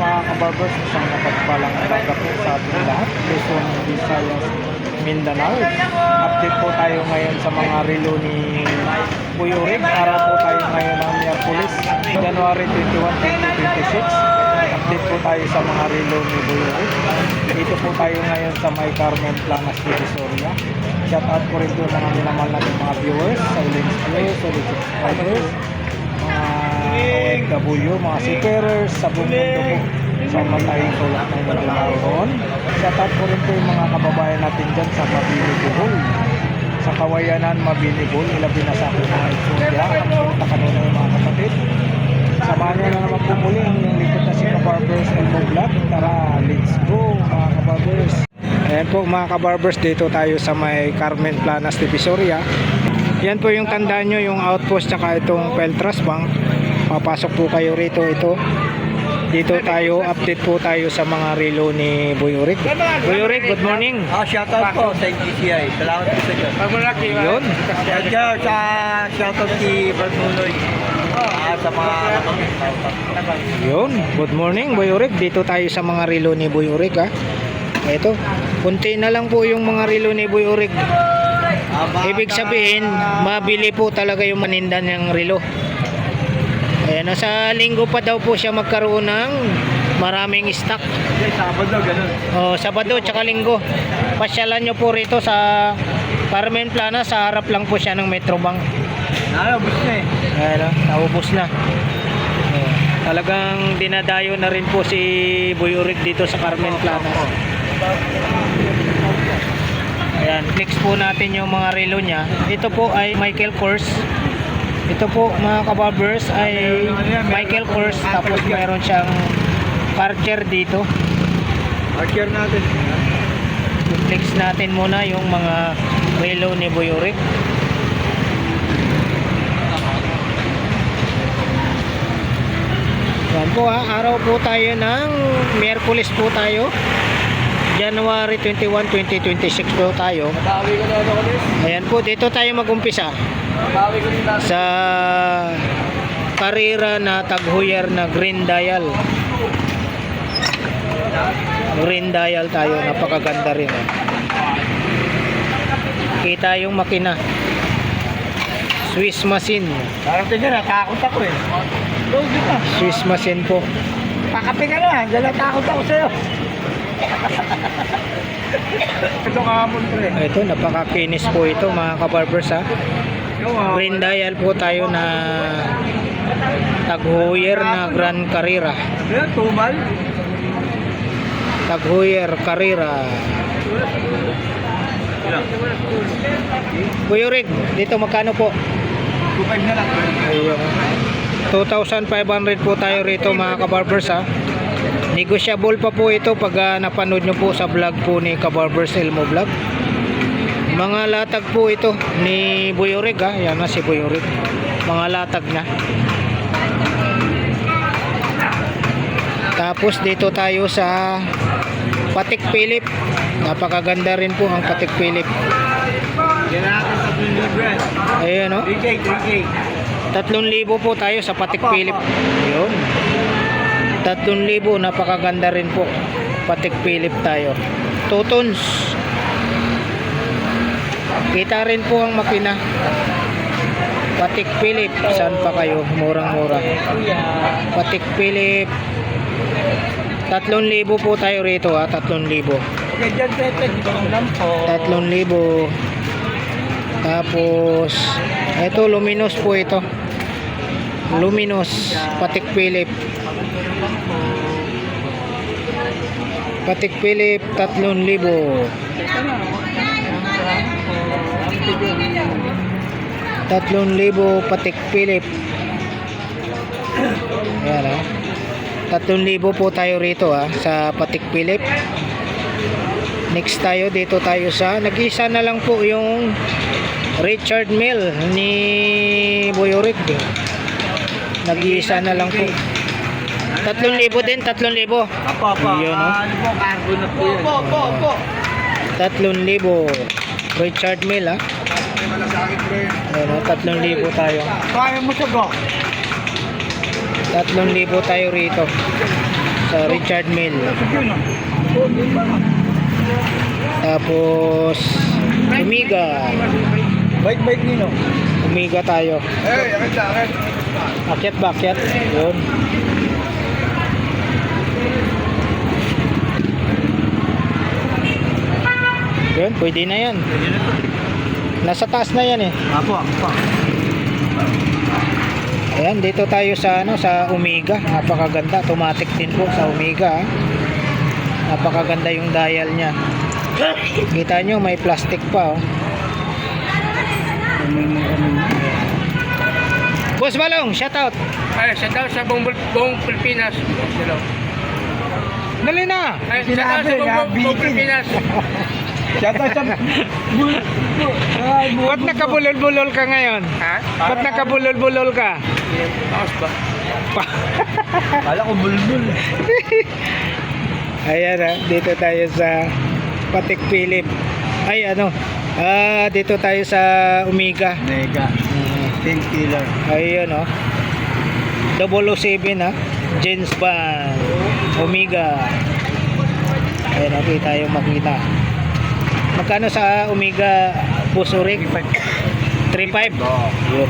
mga kabarbers, isang napagpalang umaga po sa ating lahat. Luzon, Visayas, Mindanao. Update po tayo ngayon sa mga relo ni Buyurig. Araw po tayo ngayon ng Miyerkules, January 21, 2026. Update po tayo sa mga relo ni Buyurig. Dito po tayo ngayon sa May Carmen Planas, Divisoria. Shout out po rin doon mga minamahal natin mga viewers, silent viewers, solid subscribers, mga OFW, mga seafarers sa buong mundo po sa matayong sulok ng Mindanao. Shout out po rin po yung mga kababayan natin dyan sa Mabini Bohol, sa Kawayanan Mabini Bohol, ilabi na sa akin mga Exodia, ang kanuna yung mga kapatid. Samahan nyo na naman po muli yung likod na si Kabarbers Elmo Vlog. Tara, let's go mga kabarbers. Ayan po mga kabarbers, dito tayo sa May Carmen Planas, Divisoria. Yan po yung tandaan nyo, yung outpost tsaka itong Peltras Bank. Papasok po kayo rito, ito. Dito tayo, update po tayo sa mga relo ni Buyurig. Buyurig, good morning. Shoutout po sa GCI. Salamat po sa Diyos. Yun. Shoutout si Bartuloy. Sa mga Yun, good morning Buyurig. Dito tayo sa mga relo ni Buyurig ha. Ito, kunti na lang po yung mga relo ni Buyurig. Ibig sabihin, mabili po talaga yung manindan ng relo. Ayan, nasa linggo pa daw po siya magkaroon ng maraming stock. Sabado, ganun. Sabado tsaka linggo. Pasyalan nyo po rito sa Carmen Plana, sa harap lang po siya ng Metrobank. Naubos na eh. Ayan, naubos na. Talagang dinadayo na rin po si Buyurig dito sa Carmen Plana. Ayan, next po natin yung mga relo niya. Ito po ay Michael Kors. Ito po mga kabarbers ay Michael Kors. Tapos mayroon siyang Karcher dito. Archer natin. Flex natin muna yung mga relo ni Buyurig. Yan po ha, araw po tayo ng Miyerkules po tayo. January 21, 2026 po tayo. Bawi ko na ano ko this. Ayan po, dito tayo mag-umpisa Bawi ko din natin. sa karera na taghuyer na Green Dial. Green Dial tayo, napakaganda rin eh. Kita yung makina, Swiss machine. Parang tingnan, natakot ako eh. Logi ka. Swiss machine po. Pakape ka na, dyan natakot ako sa'yo. Ito kahamon pre. Ito, napakakinis po ito mga kabarbers ha. Green Dial po tayo na taghuyer na Grand Carrera. Ayan, tumal. Taghuyer Carrera. Buyurig, dito magkano po? 2.5 na lang. Ayun. 2,500 po tayo rito mga kabarbers ha. Negotiable pa po ito pag napanood nyo po sa vlog po ni Kabarbers Elmo Vlog. Mga latag po ito ni Buyurig ha. Yan na si Buyurig. Mga latag na. Tapos dito tayo sa Patek Philippe. Napakaganda rin po ang Patek Philippe. Yan natin sa 3,000. Ayan o. 3K. 3,000 po tayo sa Patek Philippe. Ayun. 3,000, napakaganda rin po. Patek Philippe tayo. 2 tons. Kita rin po ang makina. Patek Philippe, saan pa kayo? Murang-mura. Patek Philippe. 3,000 po tayo rito ha, 3,000. Okay, dyan Pepe, di ba lang po? 3,000. Tapos ito luminous po ito. Luminous Patek Philippe. Patek Philippe 3,000. 3,000 Patek Philippe. Ayan ha. 3,000 po tayo rito ha, sa Patek Philippe. Next tayo, dito tayo sa nag-isa na lang po yung Richard Mille ni Buyurig. Nag-isa na lang po. 3,000 din, 3,000. Apa. Yun, no? Ano po, cargo na po yan. Opo. 3,000 Richard Mille ha. Ayan, 3,000 tayo. Kaya mo siya go. 3,000 tayo rito sa Richard Mill. Tapos Omega. Bike nino. Omega tayo. Akyat ba? Akyat? Yun. Yun, pwede na yan. Nasa taas na yan eh. Apo. Ayan, dito tayo sa sa Omega. Napakaganda, automatic din po sa Omega. Napakaganda yung dial niya. Kita nyo, may plastic pa oh. Boss Balong, shout out. Ay, shout out sa buong Pilipinas. Hello. Dali na. Ay, shout out sa buong Pilipinas. Shout out sa Ba't nakabulol-bulol ka ngayon? Ha? Ba't nakabulol-bulol ka? Taos ba? Kala ko bulbul. Ayan dito tayo sa Patek Philip. Ay dito tayo sa Omega. Mega. Painkiller. Ayun 007 James Bond Omega. Ayan kita yung makita. Magkano sa Omega Busurik? 3.5. Yun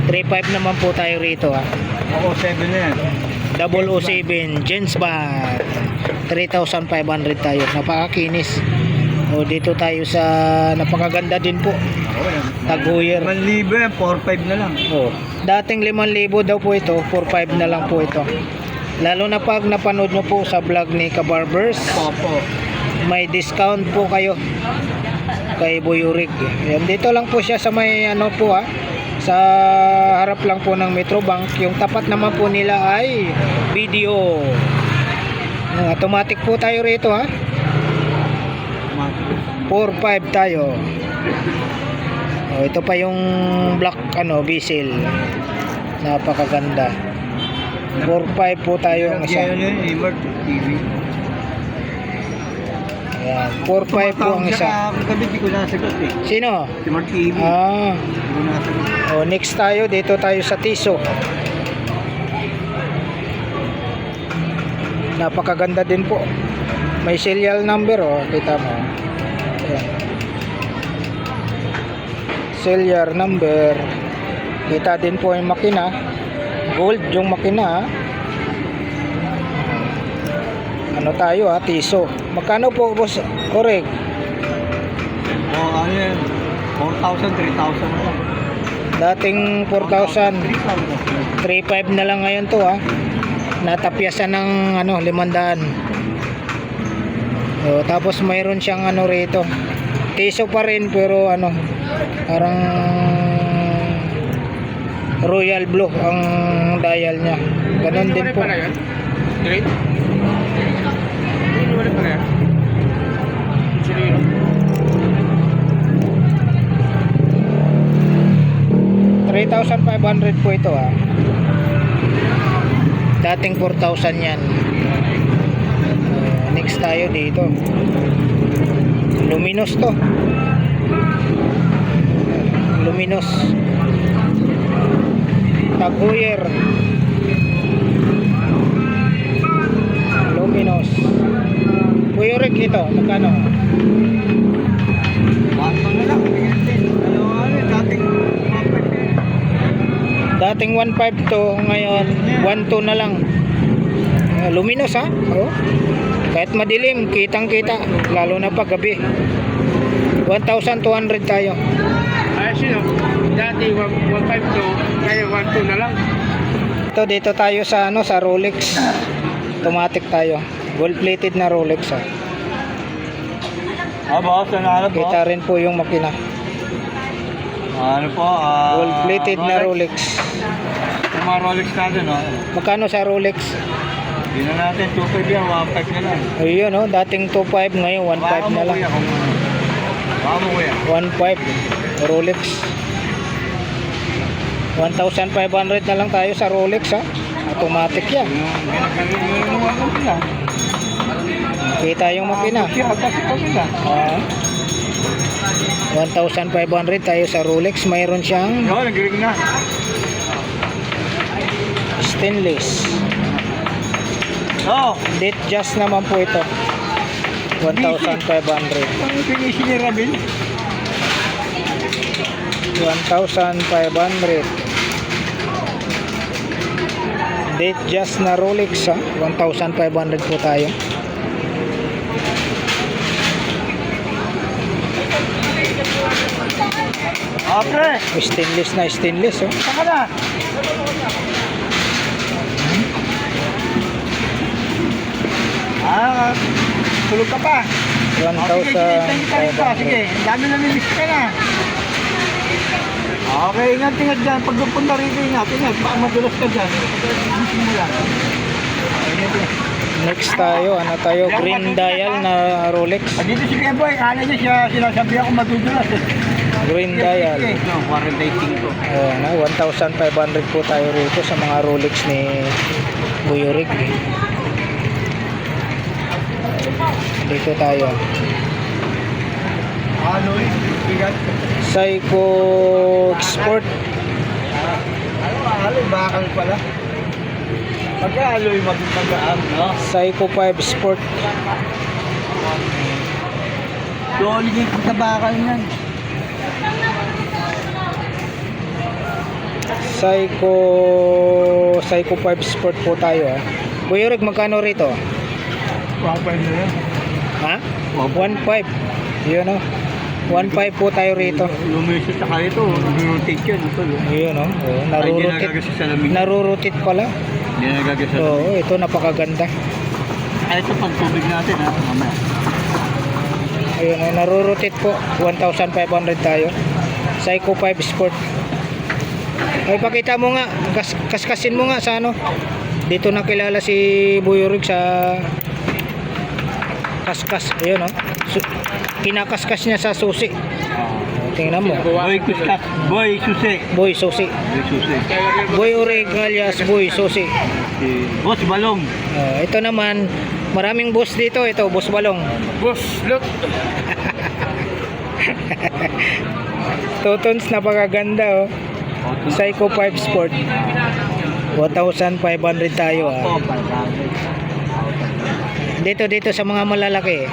3.5 naman po tayo rito Ako 7 na yan. 007 James Bond 3,500 tayo. Napakakinis. Dito tayo sa napakaganda din po. Taguyer. 5,000 yan, 4,500 na lang. Dating 5,000 daw po ito, 4,500 na lang po ito. Lalo na pag napanood nyo po sa vlog ni Kabarbers, Opo. may discount po kayo kay Buyurig. Yan, dito lang po siya sa may sa harap lang po ng Metrobank. Yung tapat naman po nila ay video. Automatic po tayo rito 4.5 tayo. Ito pa yung black diesel. Napakaganda. 4.5 po tayo ang isa. Yan yun, Imart TV. Ayan, 4.5 po ang isa. Kagabi di ko nasagot eh. Sino? Imart TV. Di ko nasagot. Next tayo, dito tayo sa Tiso. Napakaganda din po. May serial number kita mo. Ayan. Serial number. Kita din po yung makina. Gold yung makina. Ano tayo Tiso. Magkano po boss Oreg? Ano yan? 4,000, 3,000 na lang. Dating 4,000. 3.5 na lang ngayon to Natapyasan ng 500. Tapos mayroon siyang rito. Tiso pa rin pero parang royal blue ang dial niya. Ganun din po. Straight? Hindi wala pala yan. Sino 3,500 po ito Dating 4,000 yan. Next tayo dito. Luminous to. Luminous. Taguyer. Luminous. Buyurig ito. Magkano? Bato na lang. Dating 1.5 to, ngayon 1.2 na lang. Luminous kahit madilim, kitang kita, lalo na pag gabi. 1,200 tayo. Ay, sino? Dati 152, ngayon 12 na lang. Dito tayo sa sa Rolex. Automatic tayo. Gold plated na Rolex Boss, ano po? Kita rin po yung makina. Ano po? Gold plated na Rolex. Yung mga Rolex natin, Magkano sa Rolex? Hindi na natin 2.5 yan, 1.5 na lang. Ayun dating 2.5, ngayon 1.5 na lang. Baka mo kuya. 1.5 Rolex. 1,500 na lang tayo sa Rolex Automatic yan. Kita yung makina. 1,500 tayo sa Rolex. Mayroon siyang Nagrig na. stainless. Oo. Date just naman po ito. 1,500. Ano pinisi ni Rabil? 1,500. Date just na Rolex ha. 1,500 po tayo. Okay. Stainless na stainless oh. Saka na. Tulog ka pa. Sige. 1,500. Ang dami na nilis ka na. Okay, ingat dyan. Pag pupunta rito, ingat. Baka madulas ka dyan. Gusto mo lang. Next tayo, ano tayo? Green dial na Rolex. Dito si Keboy, kala niya siya sinasabi ako madudulas. Green dial. No, quarantining ko. Ayan, 1,500 po tayo rito sa mga Rolex ni Buyorig. Dito tayo. Alloy, bigat. Seiko Sport. Alloy, bakal pala. Pagka-alloy magpagaan, no? Seiko 5 Sport. Solid yung pagkabakal niyan. Seiko 5 Sport po tayo ah. Buyorig, magkano rito? Papay na yan. Ha? 1.5. Yun oh. 1.5 po tayo rito. Lumiso sa kayo ito, rotate yan. Yun oh. Oh, narurutit. Narurutit pala. Hindi na nagagasa. Oo, ito napakaganda. Ay, ito pag tubig natin ha, mamaya. Ayun oh, narurutit po. 1,500 tayo. Seiko 5 Sport. Ay, pakita mo nga. Kaskasin mo nga sa ano. Dito nakilala si Buyorig sa kaskas. Ayun oh. Kinakaskas niya sa susi. Tingnan mo. Boy Kuskas. Boy Susi. Boy Susi. Boy Susi. Buyorig alias Boy Susi. Si Boss Balong. Ito naman, maraming boss dito. Ito, Boss Balong. Boss, look. Tutons, napakaganda oh. Seiko 5 Sport. 1,500 tayo ah. Dito sa mga malalaki.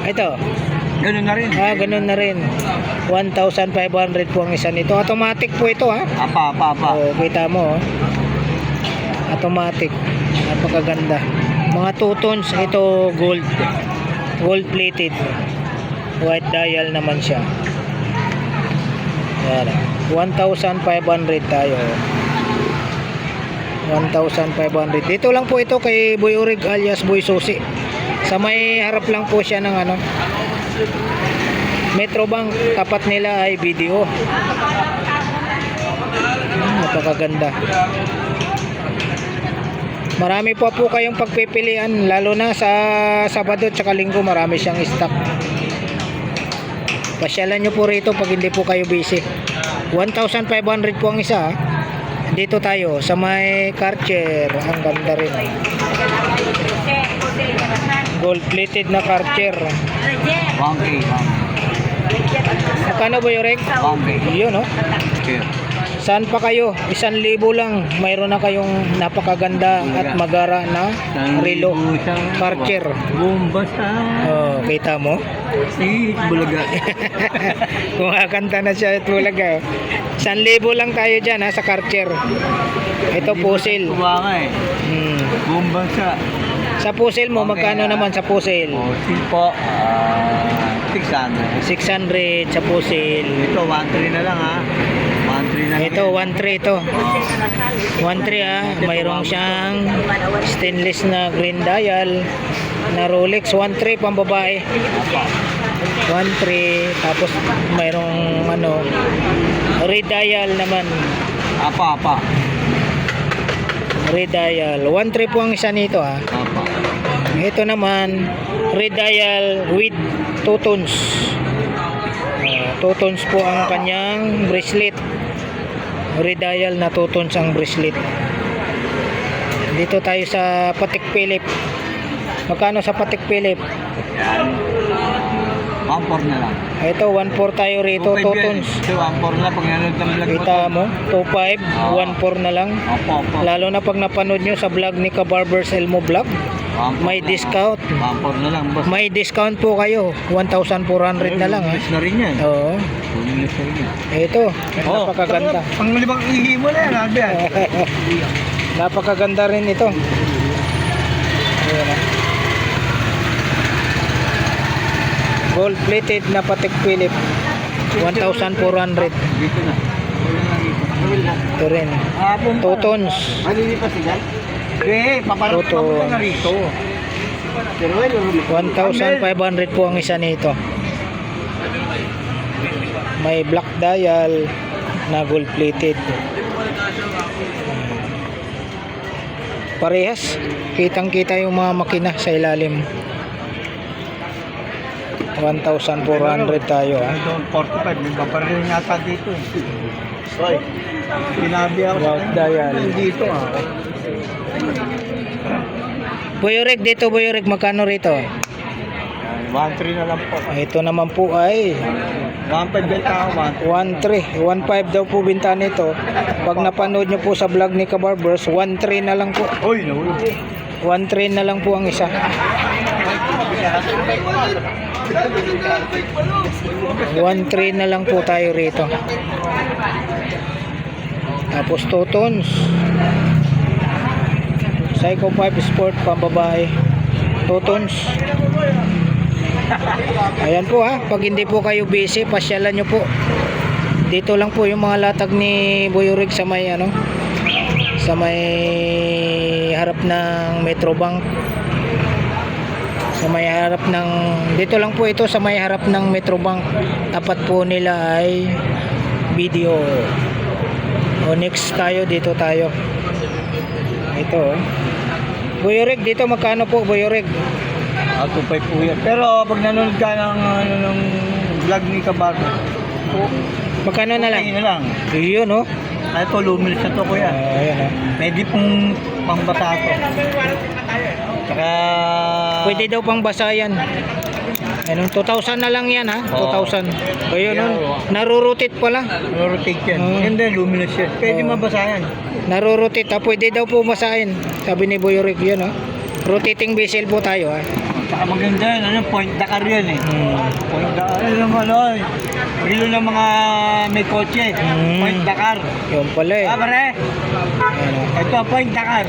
Ito. Ganun na rin. Ganun na rin. 1,500 po ang isa nito. Automatic po ito ha. Apa. Kita mo oh. Automatic. Napakaganda. Mga two-tones. Ito gold. Gold plated. White dial naman siya. Yan. 1,500 tayo. 1,500. Dito lang po ito kay Buyorig alias Boy Susi. Sa may harap lang po siya ng ano, Metrobank. Tapat nila ay video. Napakaganda. Marami po kayong pagpipilian, lalo na sa Sabado at Linggo. Marami siyang stock. Pasyalan nyo po rito pag hindi po kayo busy. 1,500 po ang isa. Dito tayo sa may Karcher. Ang ganda rin. Gold plated na Karcher. 1K. Magkano ba yung reg? 1K. Yun oh. Saan pa kayo? 1,000 lang. Mayroon na kayong napakaganda at magara na relo. Karcher. Bumbasa. Oh, kita mo? Si Bulaga. Kumakanta na siya at Bulaga. 1,000 lang tayo dyan ha, sa Karcher. Ito pusil. Kumanga eh. Bumbasa. Sa pusil mo, magkano naman sa pusil? Simpo. 600. 600 sa pusil. Ito, 1.3 na lang ha. 1.3 na lang. Ito, 1.3 ito. 1.3 ha. Mayroong siyang stainless na green dial na Rolex. 1.3 pang babae. 1.3. Tapos mayroong ano, red dial naman. Apa. Red dial. 1.3 po ang isa nito ha. Apa. Ito naman, red dial with 2 tones. 2 tones po ang kanyang bracelet. Red dial na 2 tones ang bracelet. Dito tayo sa Patek Philippe. Magkano sa Patek Philippe? Yan. 1.4 na lang. Ito, 1.4 tayo rito, 2 tons. Ito, 1.4 na pag nanood ng vlog mo. Kita mo, 2.5, 1.4 na lang. Opo. Lalo na pag napanood nyo sa vlog ni Kabarbers Elmo Vlog, 1.4 may lang, discount. 1.4 na lang, boss. May discount po kayo, 1,400 na lang. Ha? Lumilis na rin yan. Oo. Lumilis na rin yan. Ito, napakaganda. Pang limang ihi mo na yan, Albi. Napakaganda rin ito. Ayan, ha. Gold plated na Patek Philippe, 1,400. Dito na. Wala na dito. Ito rin, 2 tons. Malilipas sila? Eh, paparang Toto. na rito. Pero well, 1,500 po ang isa nito. May black dial na gold plated. Parehas, kitang kita yung mga makina sa ilalim. 1,400 tayo, ha. 45, may paparil yata dito. Hoy, sinabi ako Black dial. dito Boyorek, dito Boyorek, magkano rito? 1.3 na lang po. Ito naman po ay 1.5 benta ako, 1.3, 1.5 daw po binta nito. Pag napanood nyo po sa vlog ni Kabarbers, 1.3 na lang po. Uy, no. 1.3 na lang po ang isa. 1.3 na lang po tayo rito. Tapos 2 tons. Psycho 5 Sport pambabae, 2 tons. Ayan po, ha. Pag hindi po kayo busy, pasyalan nyo po. Dito lang po yung mga latag ni Boyorig sa may ano, sa may harap ng Metrobank. Sa may harap ng, dito lang po ito sa may harap ng Metrobank. Tapat po nila ay video. O next tayo, dito tayo. Ito, oh. Boyorig, dito magkano po Boyorig? 2.5 po yan. Pero pag nanonood ka ng vlog ni Kabago, Magkano na lang? na lang. Yun, oh. Ito, lumilis na to ko yan. Ayan, oh. Pwede pong pangbata to. Saka... Pwede daw pang basayan. Ano, 2,000 na lang yan, ha? 2,000. Ayun, oh. Narurotate pala. rotate yan. Ganda, luminous yan. Pwede mabasa yan. Narurotate, ha? Pwede daw po basahin. Sabi ni Boyorig, yun, oh. Rotating bezel po tayo, ha? Saka maganda yan. Ano, point Dakar yan eh. Point Dakar. Ano naman, oy. Rilo ng mga may kotse. Point Dakar. Yun pala, eh. Ah, pare. Ayan, oh. Ito, point Dakar.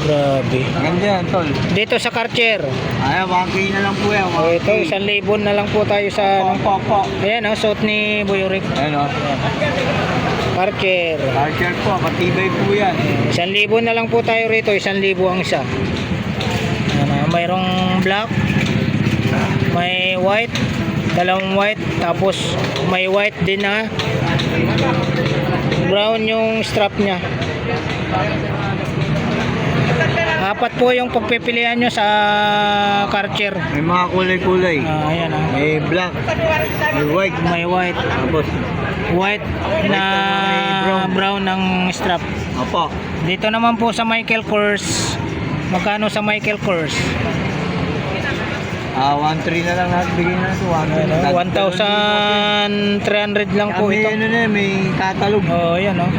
Grabe. Maganda yan, tol. Dito sa Karcher. Ayan, 1K na lang po yan. Oh, ito, 1,000 na lang po tayo sa, ano. Opo. Ayan, oh, suot ni Boyorig. Ayan o. Karcher. Archer po, matibay po yan. 1,000 na lang po tayo rito, 1,000 ang isa. Ano, mayroong black, may white, dalawang white, tapos may white din na brown yung strap niya. Apat po yung pagpipilian nyo sa Karcher. May mga kulay-kulay. Ayan, ah. May black, may white. May white, Tapos, white na brown ng strap. opo. Dito naman po sa Michael Kors, magkano sa Michael Kors? 1.3 na lang natin bigyan natin. 1,300 lang po May ito. ano na, may katalog. Oh, yan, oh.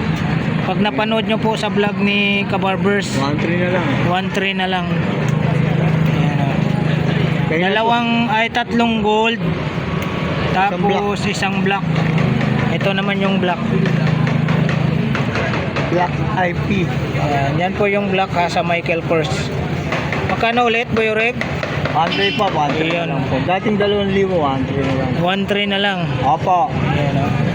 Pag napanood nyo po sa vlog ni Kabarbers, 1.3 na lang. 1,300 na lang. Ayan, oh. Kaya Tatlong gold, tapos isang black. Ito naman yung black. Black IP. Ayan, yan po yung black, ha, sa Michael Kors. Magkano ulit, Boyoreg? 1.3 pa, 1.3 na Ayan. lang po. Dating 2,000, 1.3 na lang. 1,300 na lang. Opo. Ayan, oh.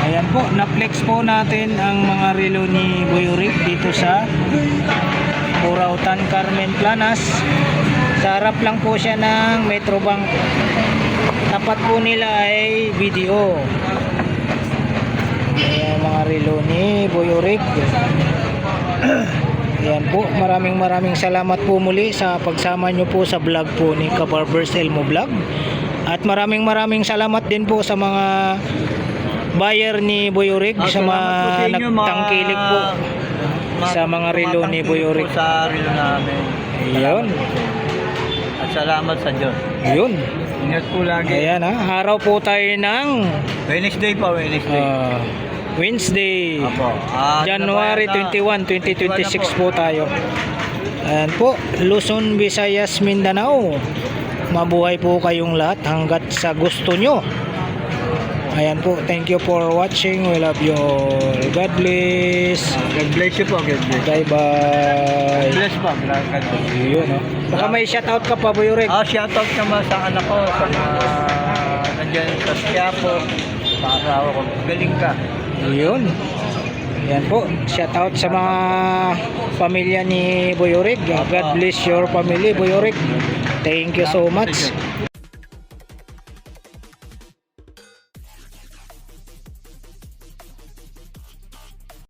Ayan po, na-flex po natin ang mga relo ni Boyorig dito sa Burautan, Carmen Planas. Sa harap lang po siya ng Metrobank. Tapat po nila ay video. Ayan, mga relo ni Boyorig. Ayan po, maraming salamat po muli sa pagsama nyo po sa vlog po ni Kabarbers Elmo Vlog. At maraming salamat din po sa mga buyer ni Boyorig, sa mga nagtangkilik po sa mga relo ni Boyorig. Sa relo namin. Ayun. At Salamat sa Diyos. Yun. Ingat po lagi. Ayan araw po tayo ng Wednesday pa, Wednesday. Wednesday. Apo. January 21, 2026 po tayo. Ayan po, Luzon, Visayas, Mindanao. Mabuhay po kayong lahat hanggat sa gusto nyo. Ayan po, thank you for watching. We love you all. God bless. God bless you po. God bless. Bye-bye. Bless po. God bless. Yun, Baka may shoutout ka pa, Boy Rick. Shoutout naman sa anak ko, sa mga nandiyan sa Quiapo, sa asawa ko. Galing ka. Yun. Yan po. Shoutout sa mga pamilya ni Boy Rick. God bless your family, Boy Rick. Thank you so much.